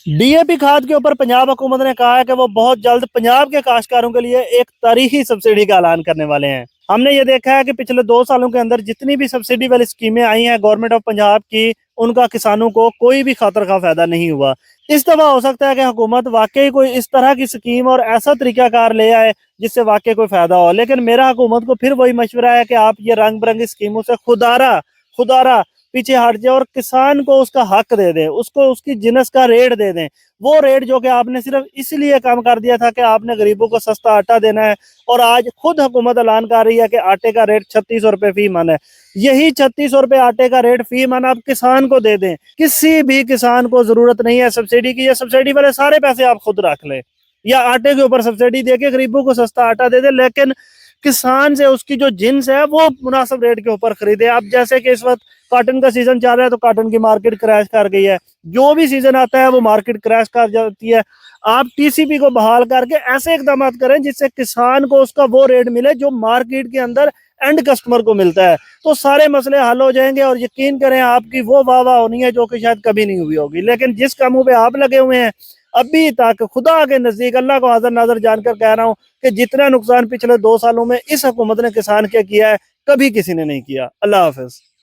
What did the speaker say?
D A P खाद के ऊपर पंजाब हुकूमत ने कहा है कि वो बहुत जल्द पंजाब के काश्तकारों के लिए एक तारीखी सब्सिडी का ऐलान करने वाले हैं। हमने ये देखा है कि पिछले 2 सालों के अंदर जितनी भी सब्सिडी वाली स्कीमें आई हैं गवर्नमेंट ऑफ पंजाब की, उनका किसानों को कोई भी खातर का फायदा नहीं हुआ। इस दफा हो सकता है कि हुकूमत वाकई कोई इस तरह की स्कीम और ऐसा तरीकाकार ले आए जिससे वाकई कोई फायदा हो। लेकिन मेरा हुकूमत को फिर वही मशवरा है कि आप ये रंग बिरंगी स्कीमों से खुदारा खुदारा पीछे हट जाए और किसान को उसका हक दे दें, उसको उसकी जिनस का रेट दे दें। वो रेट जो कि आपने सिर्फ इसलिए कम कर दिया था कि आपने गरीबों को सस्ता आटा देना है, और आज खुद हुकूमत ऐलान कर रही है कि आटे का रेट 3600 रुपये फी मन है। यही 3600 रुपये आटे का रेट फी मन आप किसान को दे दें। किसी भी किसान को जरूरत नहीं है सब्सिडी की। ये सब्सिडी वाले सारे पैसे आप खुद रख लें, या आटे के ऊपर सब्सिडी दे के गरीबों को सस्ता आटा दे दे, लेकिन किसान से उसकी जो जिन्स है वो मुनासिब रेट के ऊपर खरीदे। अब जैसे कि इस वक्त कॉटन का सीजन चल रहा है तो कॉटन की मार्केट क्रैश कर गई है, जो भी सीजन आता है वो मार्केट क्रैश कर जाती है। आप टीसीपी को बहाल करके ऐसे इकदाम करें जिससे किसान को उसका वो रेट मिले जो मार्केट के अंदर एंड कस्टमर को मिलता है, तो सारे मसले हल हो जाएंगे। और यकीन करें आपकी वो वाह वाह होनी है जो कि शायद कभी नहीं हुई होगी। लेकिन जिस कामों पे आप लगे हुए हैं अभी तक, खुदा के नजदीक अल्लाह को हाजिर नाजर जानकर कह रहा हूँ कि जितना नुकसान पिछले 2 सालों में इस हुकूमत ने किसान के किया है कभी किसी ने नहीं किया। अल्लाह हाफिज।